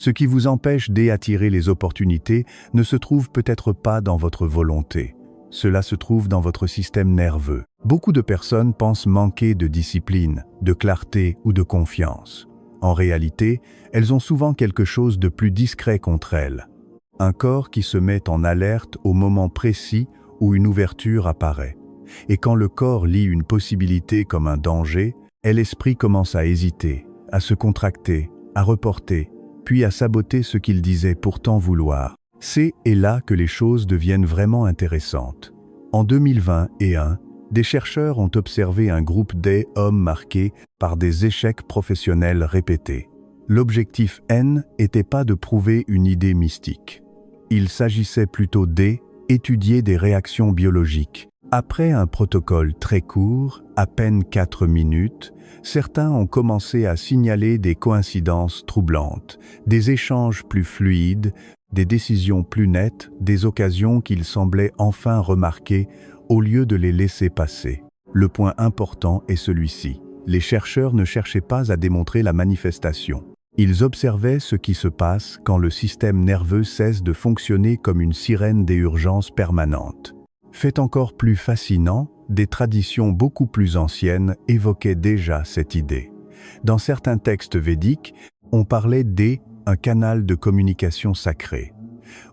Ce qui vous empêche d'attirer les opportunités ne se trouve peut-être pas dans votre volonté. Cela se trouve dans votre système nerveux. Beaucoup de personnes pensent manquer de discipline, de clarté ou de confiance. En réalité, elles ont souvent quelque chose de plus discret contre elles. Un corps qui se met en alerte au moment précis où une ouverture apparaît. Et quand le corps lit une possibilité comme un danger, l'esprit commence à hésiter, à se contracter, à reporter, puis à saboter ce qu'il disait pourtant vouloir. C'est là que les choses deviennent vraiment intéressantes. En 2021, des chercheurs ont observé un groupe d'hommes marqués par des échecs professionnels répétés. L'objectif n'était pas de prouver une idée mystique. Il s'agissait plutôt d'étudier des réactions biologiques. Après un protocole très court, à peine 4 minutes, certains ont commencé à signaler des coïncidences troublantes, des échanges plus fluides, des décisions plus nettes, des occasions qu'ils semblaient enfin remarquer au lieu de les laisser passer. Le point important est celui-ci. Les chercheurs ne cherchaient pas à démontrer la manifestation. Ils observaient ce qui se passe quand le système nerveux cesse de fonctionner comme une sirène des urgences permanentes. Fait encore plus fascinant, des traditions beaucoup plus anciennes évoquaient déjà cette idée. Dans certains textes védiques, on parlait d'un canal de communication sacré.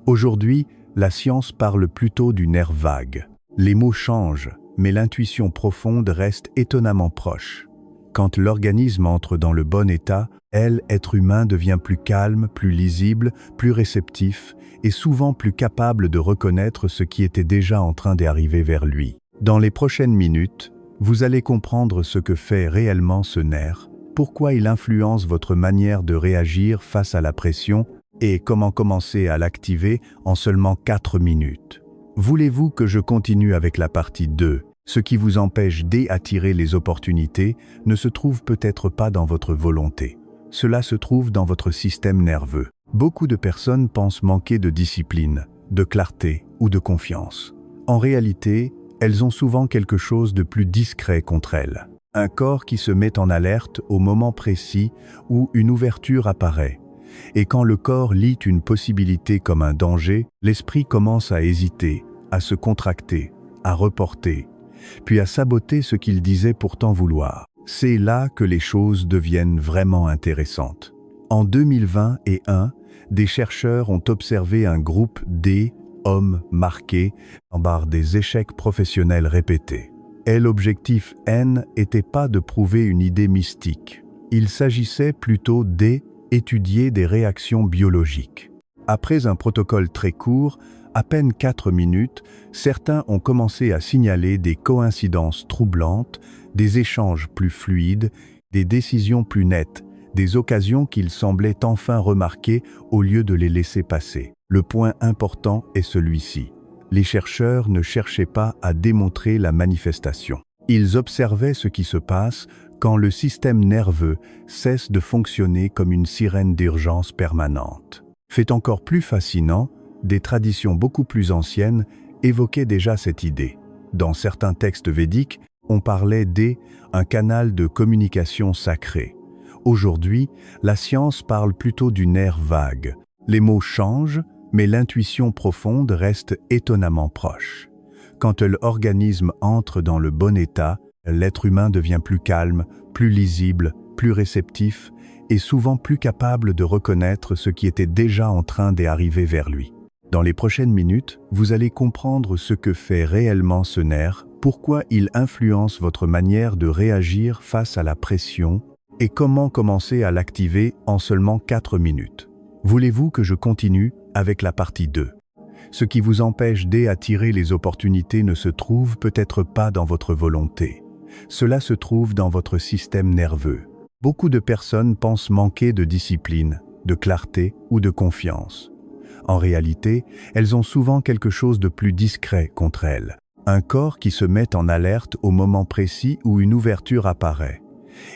Aujourd'hui, la science parle plutôt du nerf vague. Les mots changent, mais l'intuition profonde reste étonnamment proche. Quand l'organisme entre dans le bon état, l'être humain devient plus calme, plus lisible, plus réceptif et souvent plus capable de reconnaître ce qui était déjà en train d'arriver vers lui. Dans les prochaines minutes, vous allez comprendre ce que fait réellement ce nerf, pourquoi il influence votre manière de réagir face à la pression et comment commencer à l'activer en seulement 4 minutes. Voulez-vous que je continue avec la partie 2 ? Ce qui vous empêche d'attirer les opportunités ne se trouve peut-être pas dans votre volonté. Cela se trouve dans votre système nerveux. Beaucoup de personnes pensent manquer de discipline, de clarté ou de confiance. En réalité, elles ont souvent quelque chose de plus discret contre elles. Un corps qui se met en alerte au moment précis où une ouverture apparaît. Et quand le corps lit une possibilité comme un danger, l'esprit commence à hésiter, à se contracter, à reporter, puis à saboter ce qu'il disait pourtant vouloir. C'est là que les choses deviennent vraiment intéressantes. En 2021, des chercheurs ont observé un groupe d'hommes marqués par des échecs professionnels répétés. L'objectif n'était pas de prouver une idée mystique. Il s'agissait plutôt d'étudier des réactions biologiques. Après un protocole très court, à peine 4 minutes, certains ont commencé à signaler des coïncidences troublantes, des échanges plus fluides, des décisions plus nettes, des occasions qu'ils semblaient enfin remarquer au lieu de les laisser passer. Le point important est celui-ci. Les chercheurs ne cherchaient pas à démontrer la manifestation. Ils observaient ce qui se passe quand le système nerveux cesse de fonctionner comme une sirène d'urgence permanente. Fait encore plus fascinant, des traditions beaucoup plus anciennes évoquaient déjà cette idée. Dans certains textes védiques, on parlait d'un canal de communication sacré. Aujourd'hui, la science parle plutôt du nerf vague. Les mots changent, mais l'intuition profonde reste étonnamment proche. Quand l'organisme entre dans le bon état, l'être humain devient plus calme, plus lisible, plus réceptif et souvent plus capable de reconnaître ce qui était déjà en train d'arriver vers lui. Dans les prochaines minutes, vous allez comprendre ce que fait réellement ce nerf, pourquoi il influence votre manière de réagir face à la pression et comment commencer à l'activer en seulement 4 minutes. Voulez-vous que je continue avec la partie 2 ? Ce qui vous empêche d'attirer les opportunités ne se trouve peut-être pas dans votre volonté. Cela se trouve dans votre système nerveux. Beaucoup de personnes pensent manquer de discipline, de clarté ou de confiance. En réalité, elles ont souvent quelque chose de plus discret contre elles. Un corps qui se met en alerte au moment précis où une ouverture apparaît.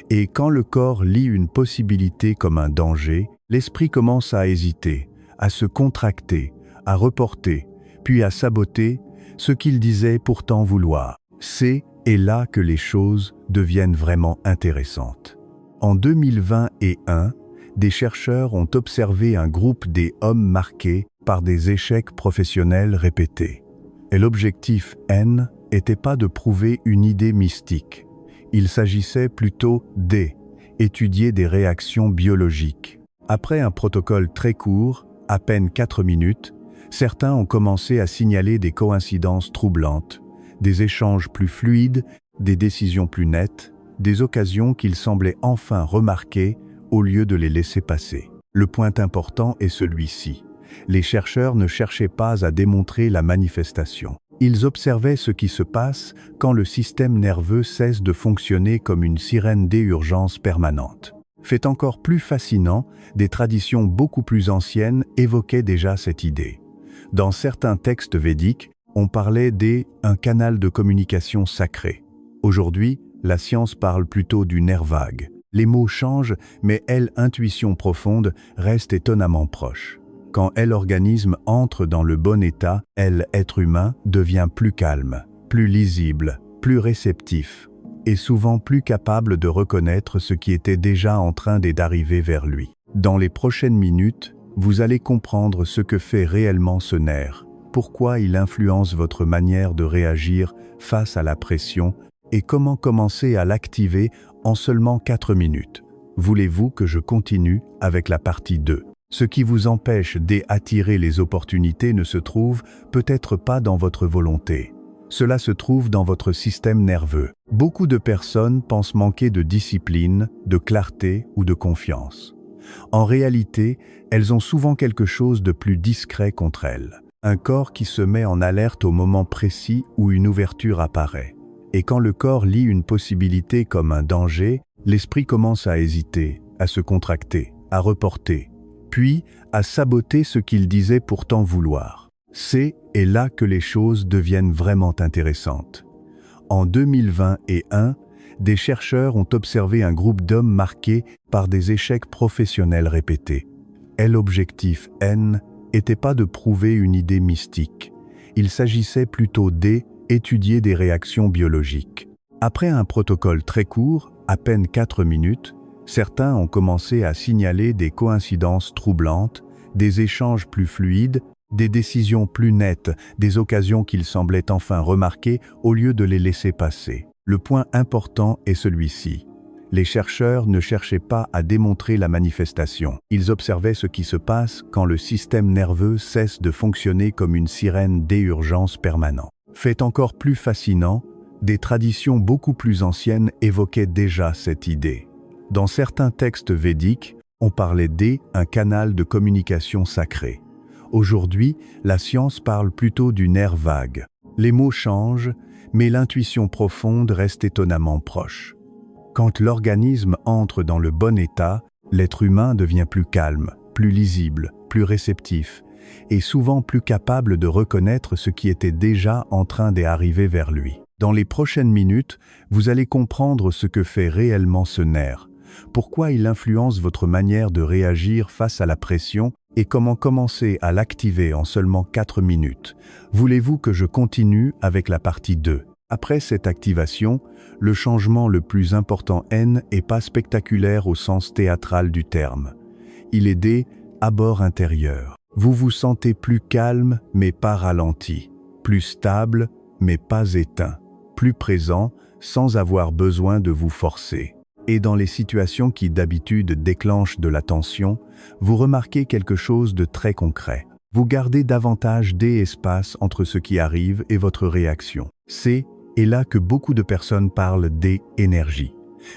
Et quand le corps lit une possibilité comme un danger, l'esprit commence à hésiter, à se contracter, à reporter, puis à saboter ce qu'il disait pourtant vouloir. C'est là que les choses deviennent vraiment intéressantes. En 2021, des chercheurs ont observé un groupe des hommes marqués par des échecs professionnels répétés. Et l'objectif N n'était pas de prouver une idée mystique. Il s'agissait plutôt d'étudier des réactions biologiques. Après un protocole très court, à peine 4 minutes, certains ont commencé à signaler des coïncidences troublantes, des échanges plus fluides, des décisions plus nettes, des occasions qu'ils semblaient enfin remarquer au lieu de les laisser passer. Le point important est celui-ci. Les chercheurs ne cherchaient pas à démontrer la manifestation. Ils observaient ce qui se passe quand le système nerveux cesse de fonctionner comme une sirène d'urgence permanente. Fait encore plus fascinant, des traditions beaucoup plus anciennes évoquaient déjà cette idée. Dans certains textes védiques, on parlait d'un canal de communication sacré. Aujourd'hui, la science parle plutôt du nerf vague. Les mots changent, mais l'intuition profonde reste étonnamment proche. Quand l'organisme entre dans le bon état, l'être humain devient plus calme, plus lisible, plus réceptif, et souvent plus capable de reconnaître ce qui était déjà en train d'arriver vers lui. Dans les prochaines minutes, vous allez comprendre ce que fait réellement ce nerf, pourquoi il influence votre manière de réagir face à la pression et comment commencer à l'activer en seulement 4 minutes. Voulez-vous que je continue avec la partie 2? Ce qui vous empêche d'attirer les opportunités ne se trouve peut-être pas dans votre volonté. Cela se trouve dans votre système nerveux. Beaucoup de personnes pensent manquer de discipline, de clarté ou de confiance. En réalité, elles ont souvent quelque chose de plus discret contre elles. Un corps qui se met en alerte au moment précis où une ouverture apparaît. Et quand le corps lit une possibilité comme un danger, l'esprit commence à hésiter, à se contracter, à reporter, puis à saboter ce qu'il disait pourtant vouloir. C'est là que les choses deviennent vraiment intéressantes. En 2021, des chercheurs ont observé un groupe d'hommes marqués par des échecs professionnels répétés. L'objectif N n'était pas de prouver une idée mystique. Il s'agissait plutôt d'étudier des réactions biologiques. Après un protocole très court, à peine 4 minutes, certains ont commencé à signaler des coïncidences troublantes, des échanges plus fluides, des décisions plus nettes, des occasions qu'ils semblaient enfin remarquer au lieu de les laisser passer. Le point important est celui-ci. Les chercheurs ne cherchaient pas à démontrer la manifestation. Ils observaient ce qui se passe quand le système nerveux cesse de fonctionner comme une sirène d'urgence permanente. Fait encore plus fascinant, des traditions beaucoup plus anciennes évoquaient déjà cette idée. Dans certains textes védiques, on parlait d'un canal de communication sacré. Aujourd'hui, la science parle plutôt du nerf vague. Les mots changent, mais l'intuition profonde reste étonnamment proche. Quand l'organisme entre dans le bon état, l'être humain devient plus calme, plus lisible, plus réceptif, et souvent plus capable de reconnaître ce qui était déjà en train d'arriver vers lui. Dans les prochaines minutes, vous allez comprendre ce que fait réellement ce nerf, pourquoi il influence votre manière de réagir face à la pression et comment commencer à l'activer en seulement 4 minutes. Voulez-vous que je continue avec la partie 2? Après cette activation, le changement le plus important n'est pas spectaculaire au sens théâtral du terme. Il est des abords intérieurs. Vous vous sentez plus calme mais pas ralenti, plus stable mais pas éteint, plus présent sans avoir besoin de vous forcer. Et dans les situations qui d'habitude déclenchent de la tension, vous remarquez quelque chose de très concret. Vous gardez davantage d'espace entre ce qui arrive et votre réaction. C'est là que beaucoup de personnes parlent d'énergie.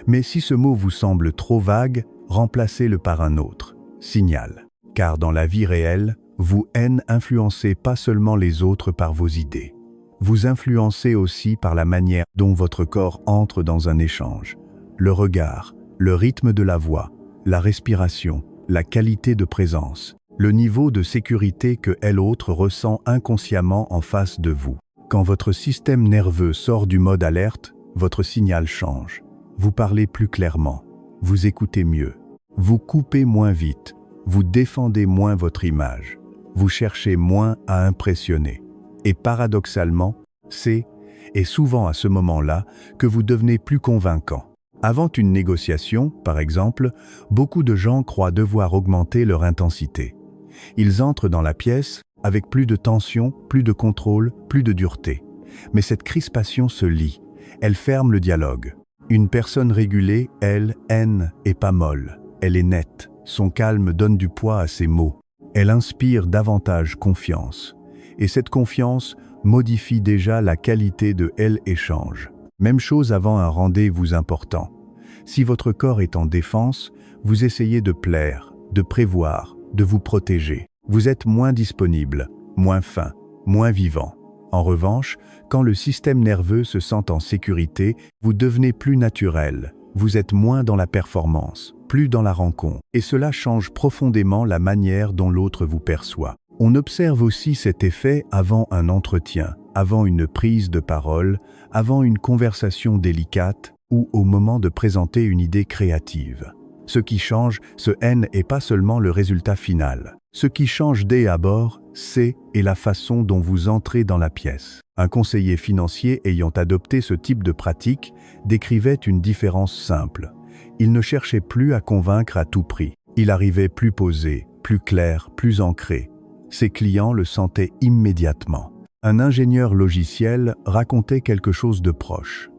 Mais si ce mot vous semble trop vague, remplacez-le par un autre, signal. Car dans la vie réelle, vous influencez pas seulement les autres par vos idées. Vous influencez aussi par la manière dont votre corps entre dans un échange. Le regard, le rythme de la voix, la respiration, la qualité de présence, le niveau de sécurité que l'autre ressent inconsciemment en face de vous. Quand votre système nerveux sort du mode alerte, votre signal change. Vous parlez plus clairement, vous écoutez mieux, vous coupez moins vite, vous défendez moins votre image, vous cherchez moins à impressionner. Et paradoxalement, c'est souvent à ce moment-là que vous devenez plus convaincant. Avant une négociation, par exemple, beaucoup de gens croient devoir augmenter leur intensité. Ils entrent dans la pièce avec plus de tension, plus de contrôle, plus de dureté. Mais cette crispation se lie, elle ferme le dialogue. Une personne régulée, elle, est pas molle, elle est nette. Son calme donne du poids à ses mots. Elle inspire davantage confiance. Et cette confiance modifie déjà la qualité de l'échange. Même chose avant un rendez-vous important. Si votre corps est en défense, vous essayez de plaire, de prévoir, de vous protéger. Vous êtes moins disponible, moins fin, moins vivant. En revanche, quand le système nerveux se sent en sécurité, vous devenez plus naturel. Vous êtes moins dans la performance, plus dans la rencontre. Et cela change profondément la manière dont l'autre vous perçoit. On observe aussi cet effet avant un entretien, avant une prise de parole, avant une conversation délicate ou au moment de présenter une idée créative. Ce qui change, ce N n'est pas seulement le résultat final. Ce qui change dès abord, c'est la façon dont vous entrez dans la pièce. Un conseiller financier ayant adopté ce type de pratique décrivait une différence simple. Il ne cherchait plus à convaincre à tout prix. Il arrivait plus posé, plus clair, plus ancré. Ses clients le sentaient immédiatement. Un ingénieur logiciel racontait quelque chose de proche.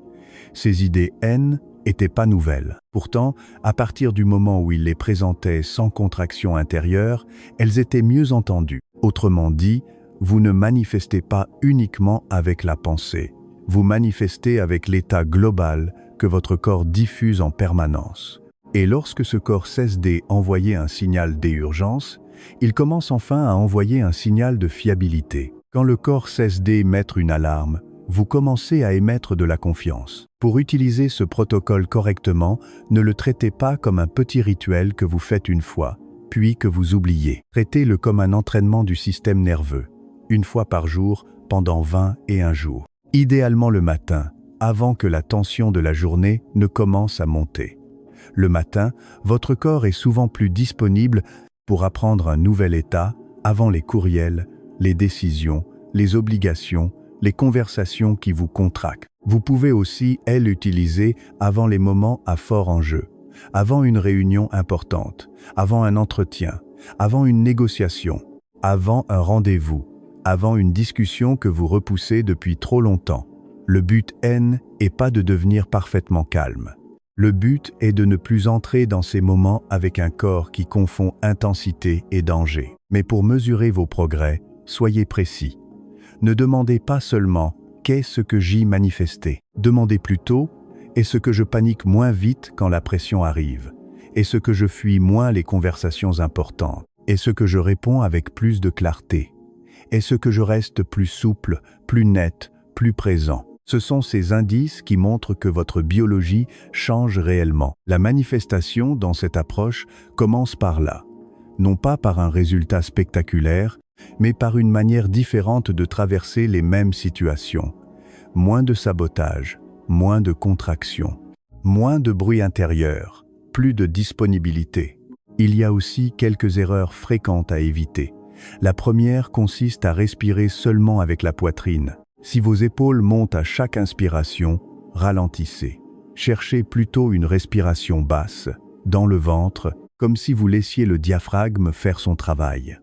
Ses idées N n'étaient pas nouvelles. Pourtant, à partir du moment où il les présentait sans contraction intérieure, elles étaient mieux entendues. Autrement dit, vous ne manifestez pas uniquement avec la pensée. Vous manifestez avec l'état global que votre corps diffuse en permanence. Et lorsque ce corps cesse d'envoyer un signal d'urgence, il commence enfin à envoyer un signal de fiabilité. Quand le corps cesse d'émettre une alarme, vous commencez à émettre de la confiance. Pour utiliser ce protocole correctement, ne le traitez pas comme un petit rituel que vous faites une fois, puis que vous oubliez. Traitez-le comme un entraînement du système nerveux, une fois par jour, pendant 21 jours. Idéalement le matin, avant que la tension de la journée ne commence à monter. Le matin, votre corps est souvent plus disponible pour apprendre un nouvel état avant les courriels, les décisions, les obligations, les conversations qui vous contractent. Vous pouvez aussi l'utiliser avant les moments à fort enjeu, avant une réunion importante, avant un entretien, avant une négociation, avant un rendez-vous, avant une discussion que vous repoussez depuis trop longtemps. Le but n'est pas de devenir parfaitement calme. Le but est de ne plus entrer dans ces moments avec un corps qui confond intensité et danger. Mais pour mesurer vos progrès, soyez précis. Ne demandez pas seulement « qu'est-ce que j'y manifesté ?» Demandez plutôt « est-ce que je panique moins vite quand la pression arrive ? Est-ce que je fuis moins les conversations importantes ? Est-ce que je réponds avec plus de clarté ? Est-ce que je reste plus souple, plus net, plus présent ? Ce sont ces indices qui montrent que votre biologie change réellement. La manifestation dans cette approche commence par là, non pas par un résultat spectaculaire, mais par une manière différente de traverser les mêmes situations. Moins de sabotage, moins de contraction, moins de bruit intérieur, plus de disponibilité. Il y a aussi quelques erreurs fréquentes à éviter. La première consiste à respirer seulement avec la poitrine. Si vos épaules montent à chaque inspiration, ralentissez. Cherchez plutôt une respiration basse, dans le ventre, comme si vous laissiez le diaphragme faire son travail.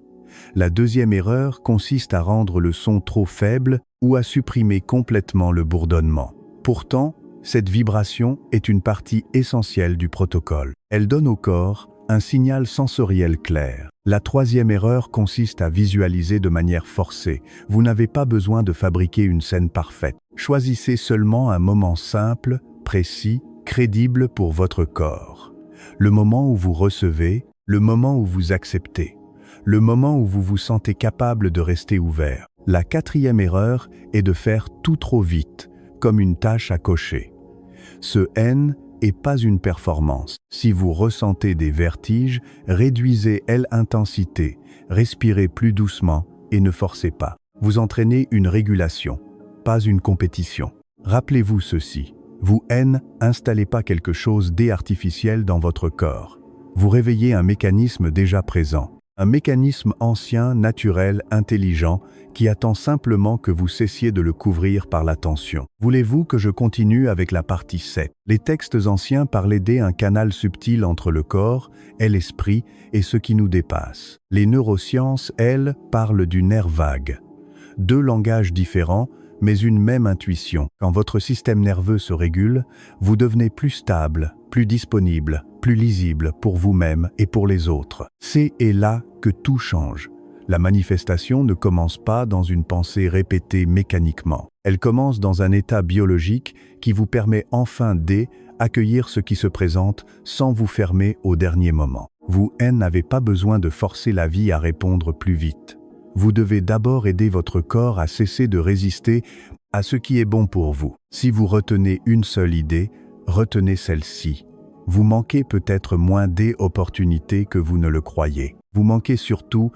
La deuxième erreur consiste à rendre le son trop faible ou à supprimer complètement le bourdonnement. Pourtant, cette vibration est une partie essentielle du protocole. Elle donne au corps un signal sensoriel clair. La troisième erreur consiste à visualiser de manière forcée. Vous n'avez pas besoin de fabriquer une scène parfaite. Choisissez seulement un moment simple, précis, crédible pour votre corps. Le moment où vous recevez, le moment où vous acceptez, le moment où vous vous sentez capable de rester ouvert. La quatrième erreur est de faire tout trop vite, comme une tâche à cocher. Ce N et pas une performance. Si vous ressentez des vertiges, réduisez l'intensité, respirez plus doucement et ne forcez pas. Vous entraînez une régulation, pas une compétition. Rappelez-vous ceci, vous installez pas quelque chose d'artificiel dans votre corps. Vous réveillez un mécanisme déjà présent, Un mécanisme ancien, naturel, intelligent, qui attend simplement que vous cessiez de le couvrir par l'attention. Voulez-vous que je continue avec la partie 7? Les textes anciens parlaient d'un canal subtil entre le corps et l'esprit et ce qui nous dépasse. Les neurosciences, elles, parlent du nerf vague. Deux langages différents, mais une même intuition. Quand votre système nerveux se régule, vous devenez plus stable, plus disponible, plus lisible pour vous-même et pour les autres. C'est là que tout change. La manifestation ne commence pas dans une pensée répétée mécaniquement. Elle commence dans un état biologique qui vous permet enfin d'accueillir ce qui se présente sans vous fermer au dernier moment. Vous n'avez pas besoin de forcer la vie à répondre plus vite. Vous devez d'abord aider votre corps à cesser de résister à ce qui est bon pour vous. Si vous retenez une seule idée, retenez celle-ci. Vous manquez peut-être moins d'opportunités que vous ne le croyez. Vous manquez surtout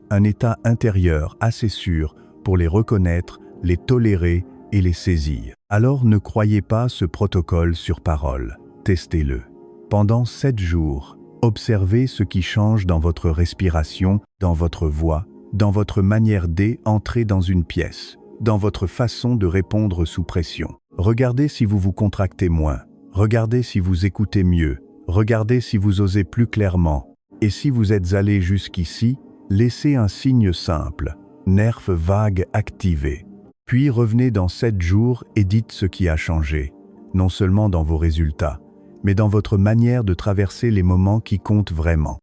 un état intérieur assez sûr pour les reconnaître, les tolérer et les saisir. Alors ne croyez pas ce protocole sur parole. Testez-le. Pendant 7 jours, observez ce qui change dans votre respiration, dans votre voix, dans votre manière d'entrer dans une pièce, dans votre façon de répondre sous pression. Regardez si vous vous contractez moins. Regardez si vous écoutez mieux. Regardez si vous osez plus clairement. Et si vous êtes allé jusqu'ici, laissez un signe simple. Nerf vague activé. Puis revenez dans 7 jours et dites ce qui a changé. Non seulement dans vos résultats, mais dans votre manière de traverser les moments qui comptent vraiment.